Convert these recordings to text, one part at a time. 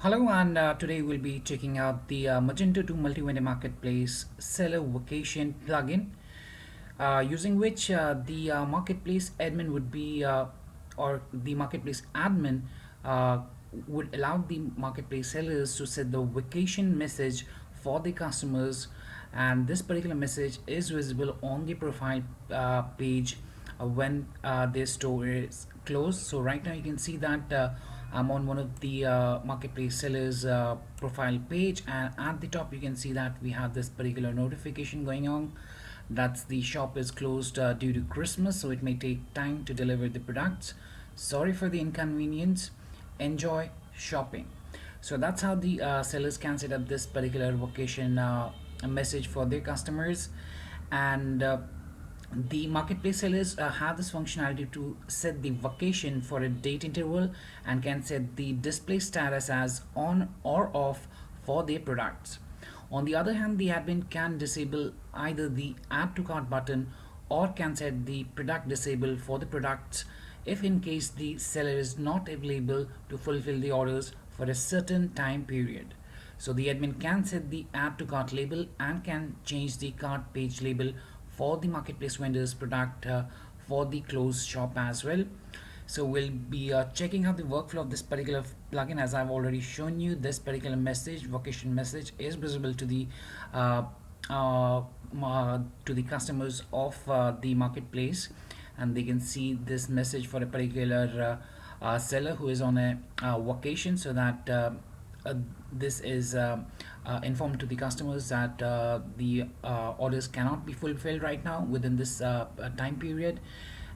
Hello, and today we'll be checking out the Magento 2 Multi-Vendor Marketplace Seller Vacation plugin, using which the marketplace admin would be, or the marketplace admin uh, would allow the marketplace sellers to set the vacation message for the customers, and this particular message is visible on the profile page when their store is closed. So right now you can see that I'm on one of the marketplace sellers profile page, and at the top you can see that we have this particular notification going on. That's the shop is closed due to Christmas, so it may take time to deliver the products. Sorry for the inconvenience. Enjoy shopping. So that's how the sellers can set up this particular vacation message for their customers. And the marketplace sellers have this functionality to set the vacation for a date interval and can set the display status as on or off for their products. On the other hand, the admin can disable either the add to cart button or can set the product disable for the products if in case the seller is not available to fulfill the orders for a certain time period. So the admin can set the add to cart label and can change the cart page label for the marketplace vendors product for the closed shop as well. So we'll be checking out the workflow of this particular plugin. As I've already shown you, this particular message, vacation message, is visible to the customers of the marketplace, and they can see this message for a particular seller who is on a vacation, so that uh, this is informed to the customers that the orders cannot be fulfilled right now within this time period,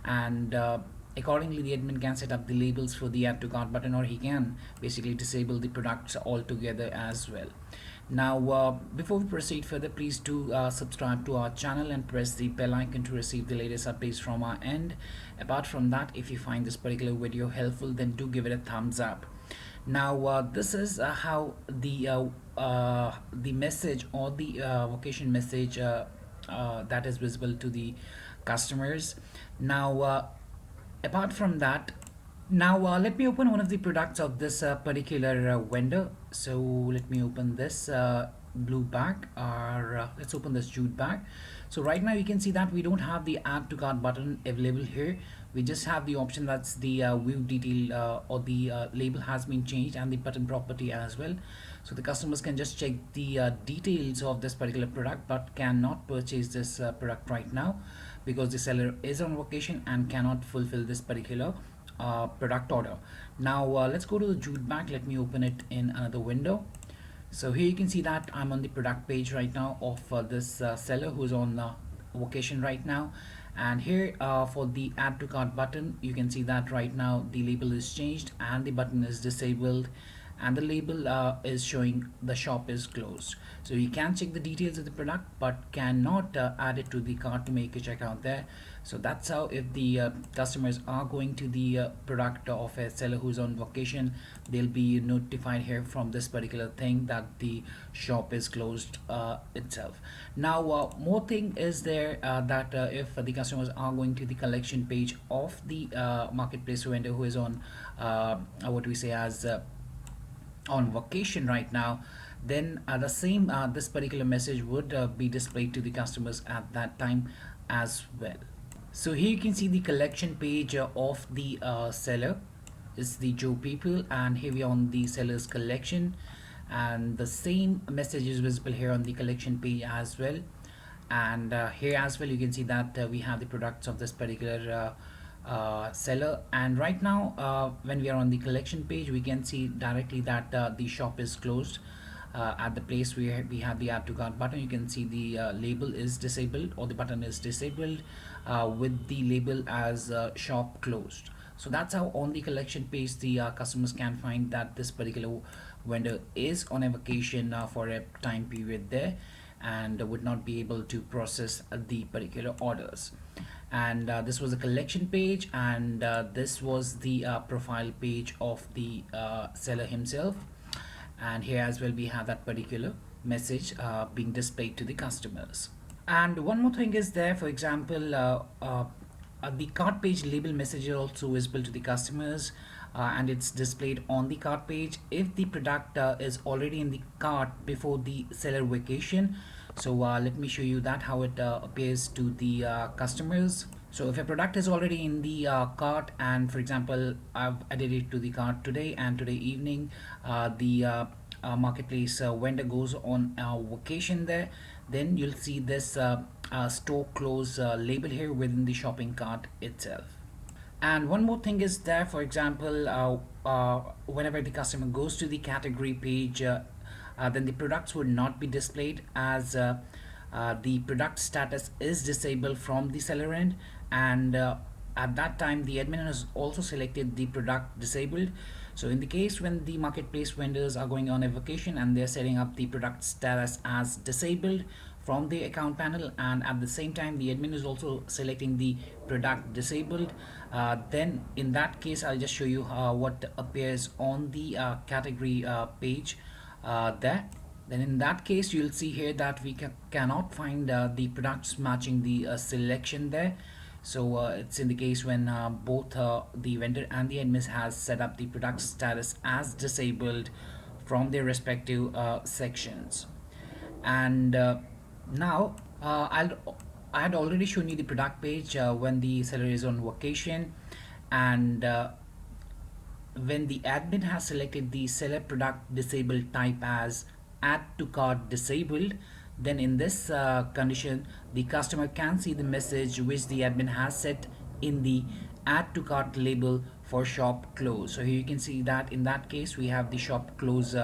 and accordingly the admin can set up the labels for the add to cart button, or he can basically disable the products altogether as well. Now before we proceed further, please do subscribe to our channel and press the bell icon to receive the latest updates from our end. Apart from that, if you find this particular video helpful, then do give it a thumbs up. Now this is how the message or the vacation message that is visible to the customers. Now apart from that, now let me open one of the products of this particular vendor. So let me open this blue bag, or let's open this jute bag. So right now you can see that we don't have the add to cart button available here. We just have the option that's the view detail, or the label has been changed, and the button property as well. So the customers can just check the details of this particular product, but cannot purchase this product right now because the seller is on vacation and cannot fulfill this particular product order. Now let's go to the jute bag. Let me open it in another window. So here you can see that I'm on the product page right now of this seller who's on vacation right now, and here for the add to cart button, you can see that right now the label is changed and the button is disabled, and the label is showing the shop is closed. So you can check the details of the product but cannot add it to the cart to make a checkout there. So that's how, if the customers are going to the product of a seller who's on vacation, they'll be notified here from this particular thing that the shop is closed itself. Now more thing is there, that if the customers are going to the collection page of the marketplace vendor who is on what we say as on vacation right now, then the same this particular message would be displayed to the customers at that time as well. So here you can see the collection page of the seller is the Joe people, and here we are on the seller's collection, and the same message is visible here on the collection page as well. And here as well you can see that we have the products of this particular seller, and right now when we are on the collection page, we can see directly that the shop is closed. At the place where we have the add to cart button, you can see the label is disabled, or the button is disabled with the label as shop closed. So that's how on the collection page the customers can find that this particular vendor is on a vacation for a time period there, and would not be able to process the particular orders. And this was the collection page, and this was the profile page of the seller himself, and here as well we have that particular message being displayed to the customers. And one more thing is there, for example, the cart page label message is also visible to the customers. and it's displayed on the cart page if the product is already in the cart before the seller vacation. So let me show you that how it appears to the customers. So if a product is already in the cart, and for example I've added it to the cart today, and today evening the marketplace vendor goes on vacation there, then you'll see this store close label here within the shopping cart itself. And one more thing is there, for example, whenever the customer goes to the category page, then the products would not be displayed, as the product status is disabled from the seller end, and at that time the admin has also selected the product disabled. So in the case when the marketplace vendors are going on a vacation and they're setting up the product status as disabled from the account panel, and at the same time the admin is also selecting the product disabled, then in that case I'll just show you what appears on the category page there. Then in that case you'll see here that we cannot find the products matching the selection there. So it's in the case when both the vendor and the admin has set up the product status as disabled from their respective sections. And now I had already shown you the product page when the seller is on vacation, and when the admin has selected the seller product disabled type as add to cart disabled, then in this condition the customer can see the message which the admin has set in the add to cart label for shop close. So here you can see that in that case we have the shop close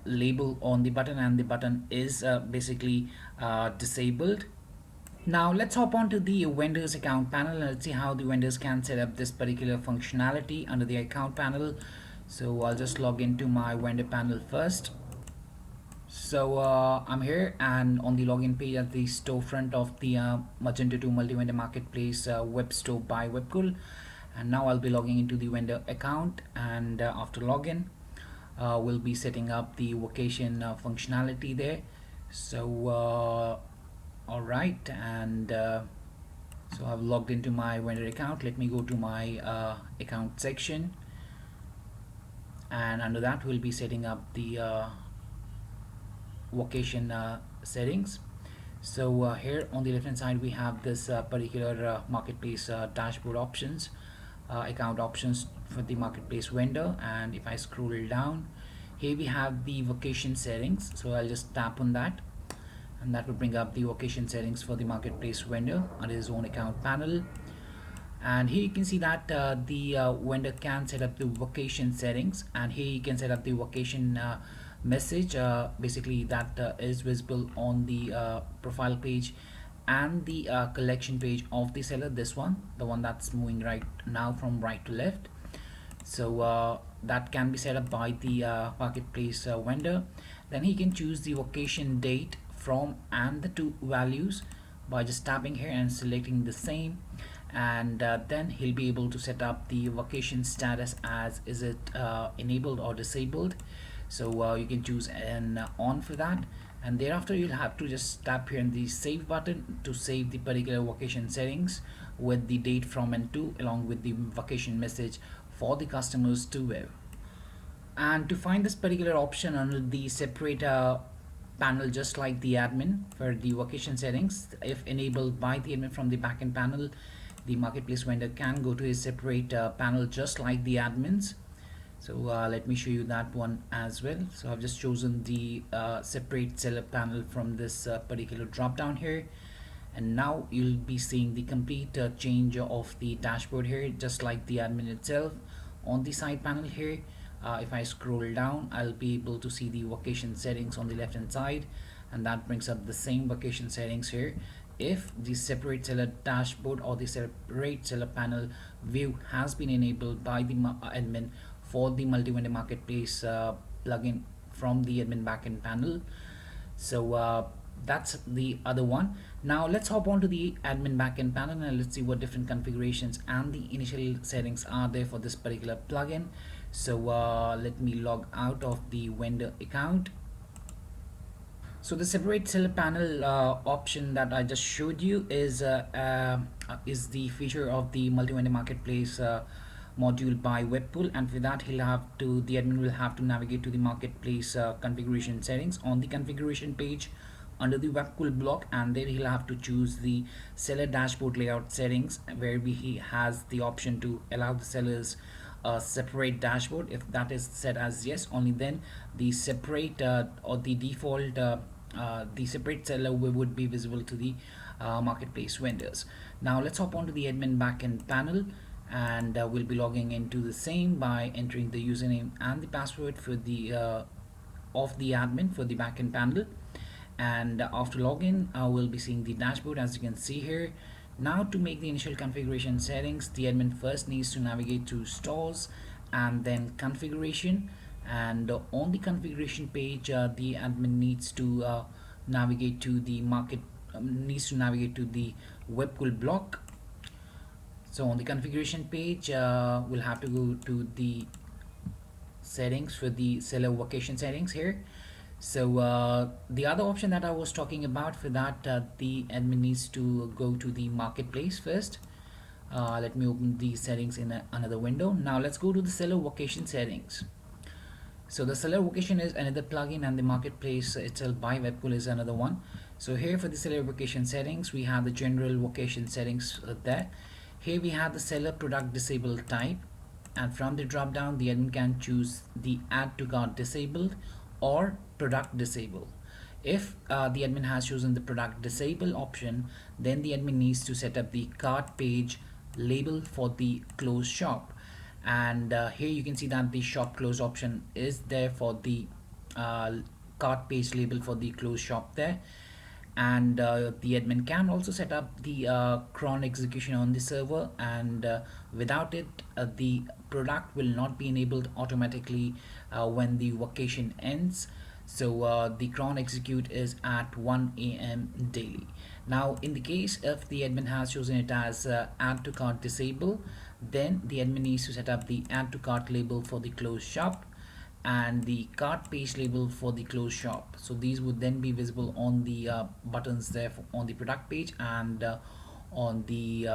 label on the button, and the button is basically disabled. Now let's hop on to the vendors account panel and let's see how the vendors can set up this particular functionality under the account panel. So I'll just log into my vendor panel first. So I'm here, and on the login page at the storefront of the Magento 2 multi-vendor marketplace web store by Webkul, and now I'll be logging into the vendor account, and after login we'll be setting up the vacation functionality there. So all right, and so I've logged into my vendor account. Let me go to my account section, and under that we'll be setting up the vacation settings. So here on the left hand side we have this particular marketplace dashboard options, account options for the marketplace vendor, and if I scroll down here we have the vacation settings. So I'll just tap on that, and that will bring up the vacation settings for the marketplace vendor under his own account panel. And here you can see that the vendor can set up the vacation settings, and here you can set up the vacation message basically that is visible on the profile page and the collection page of the seller, this one, the one that's moving right now from right to left. So that can be set up by the marketplace vendor. Then he can choose the vacation date from and the two values by just tapping here and selecting the same, and then he'll be able to set up the vacation status as is it enabled or disabled. So you can choose an on for that, and thereafter you'll have to just tap here in the save button to save the particular vacation settings with the date from and to, along with the vacation message for the customers to view. And to find this particular option under the separate panel, just like the admin for the vacation settings, if enabled by the admin from the backend panel, the marketplace vendor can go to a separate panel just like the admins. So let me show you that one as well. So I've just chosen the separate seller panel from this particular drop down here, and now you'll be seeing the complete change of the dashboard here, just like the admin itself. On the side panel here, if I scroll down, I'll be able to see the vacation settings on the left hand side, and that brings up the same vacation settings here if the separate seller dashboard or the separate seller panel view has been enabled by the admin for the multi-vendor marketplace plugin from the admin backend panel. So that's the other one. Now let's hop on to the admin backend panel and let's see what different configurations and the initial settings are there for this particular plugin. So let me log out of the vendor account. So the separate seller panel option that I just showed you is the feature of the multi-vendor marketplace module by Webkul, and for that the admin will have to navigate to the marketplace configuration settings on the configuration page under the Webkul block, and then he'll have to choose the seller dashboard layout settings, where he has the option to allow the sellers separate dashboard. If that is set as yes, only then the separate or the default the separate seller would be visible to the marketplace vendors. Now let's hop onto the admin backend panel, and we'll be logging into the same by entering the username and the password for the of the admin for the backend panel. And after login, we'll be seeing the dashboard as you can see here. Now to make the initial configuration settings, the admin first needs to navigate to stores and then configuration, and on the configuration page the admin needs to navigate to the Webkul block. So on the configuration page we'll have to go to the settings for the seller vacation settings here. So the other option that I was talking about, for that the admin needs to go to the marketplace first. Let me open the settings in another window. Now let's go to the seller vacation settings. So the seller vacation is another plugin, and the marketplace itself by Webkul is another one. So here for the seller vacation settings, we have the general vacation settings there. Here we have the seller product disable type, and from the drop down the admin can choose the add to cart disabled or product disable. If the admin has chosen the product disable option, then the admin needs to set up the cart page label for the closed shop. And here you can see that the shop close option is there for the cart page label for the closed shop there. And the admin can also set up the cron execution on the server, and without it the product will not be enabled automatically when the vacation ends. So the cron execute is at 1 a.m. daily. Now in the case if the admin has chosen it as add to cart disable, then the admin needs to set up the add to cart label for the closed shop and the cart page label for the closed shop. So these would then be visible on the buttons there on the product page, and on the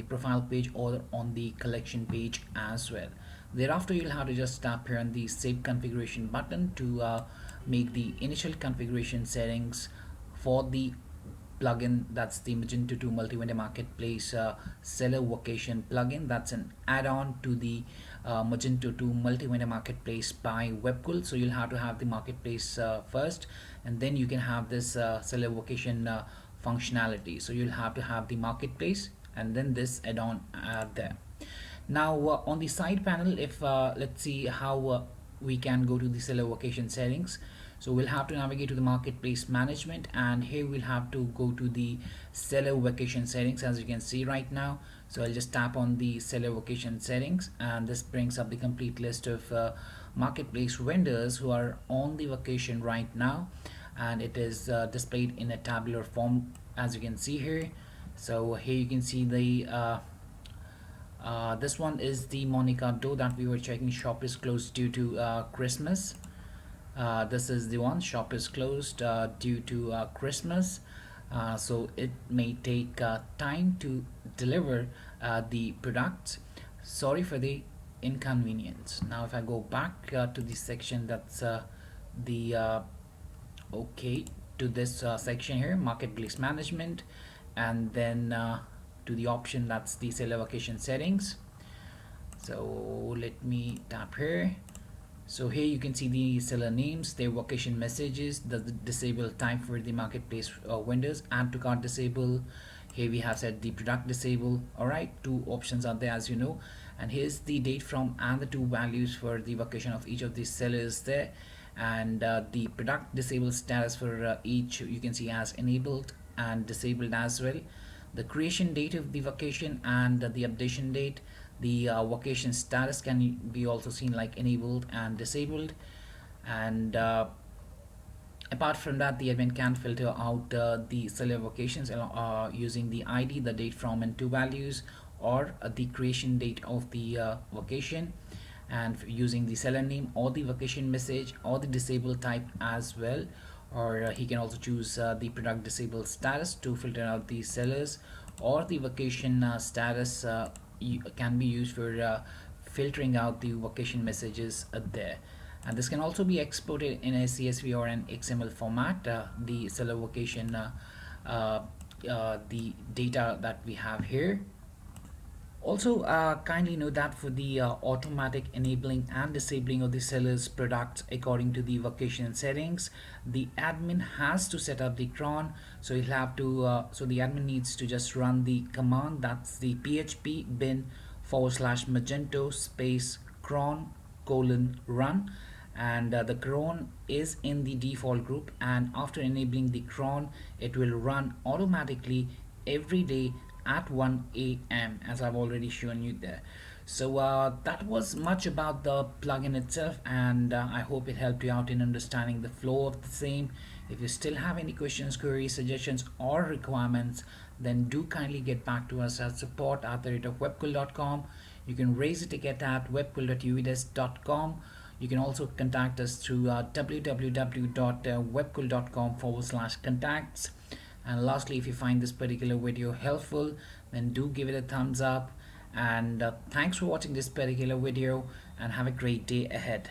profile page or on the collection page as well. Thereafter you'll have to just tap here on the save configuration button to make the initial configuration settings for the plugin. That's the Magento 2 multi-vendor marketplace seller vacation plugin. That's an add-on to the Magento 2 multi-vendor marketplace by Webkul. So you'll have to have the marketplace first, and then you can have this seller vacation functionality. So you'll have to have the marketplace and then this add-on there. Now on the side panel, if let's see how we can go to the seller vacation settings. So we'll have to navigate to the marketplace management, and here we'll have to go to the seller vacation settings as you can see right now. So I'll just tap on the seller vacation settings, and this brings up the complete list of marketplace vendors who are on the vacation right now, and it is displayed in a tabular form as you can see here. So here you can see the this one is the Monica Doe that we were checking. Shop is closed due to Christmas. This is the one, shop is closed due to Christmas, so it may take time to deliver the products. Sorry for the inconvenience. Now if I go back to the section that's okay, to this section here, marketplace management, and then to the option that's the seller vacation settings. So let me tap here. So here you can see the seller names, their vacation messages, the disable type for the marketplace vendors, add to cart disable. Here we have set the product disable. All right, two options are there as you know, and here's the date from and the two values for the vacation of each of these sellers there, and the product disable status for each you can see as enabled and disabled as well. The creation date of the vacation and the updation date. The vacation status can be also seen like enabled and disabled, and apart from that the admin can filter out the seller vacations using the ID, the date from and two values, or the creation date of the vacation, and using the seller name or the vacation message or the disabled type as well. Or he can also choose the product disabled status to filter out the sellers, or the vacation status can be used for filtering out the vacation messages there. And this can also be exported in a CSV or an XML format, the seller vacation, uh, the data that we have here. Also, kindly note that for the automatic enabling and disabling of the seller's products according to the vacation settings, the admin has to set up the cron. So you'll have to, so the admin needs to just run the command, that's the php bin /magento space cron run, and the cron is in the default group, and after enabling the cron it will run automatically every day at 1 a.m. as I've already shown you there. So that was much about the plugin itself, and I hope it helped you out in understanding the flow of the same. If you still have any questions, queries, suggestions, or requirements, then do kindly get back to us at support@webkul.com. You can raise a ticket at webkul.uvidesk.com. You can also contact us through www.webkul.com/contacts. And lastly, if you find this particular video helpful, then do give it a thumbs up. And thanks for watching this particular video, and have a great day ahead.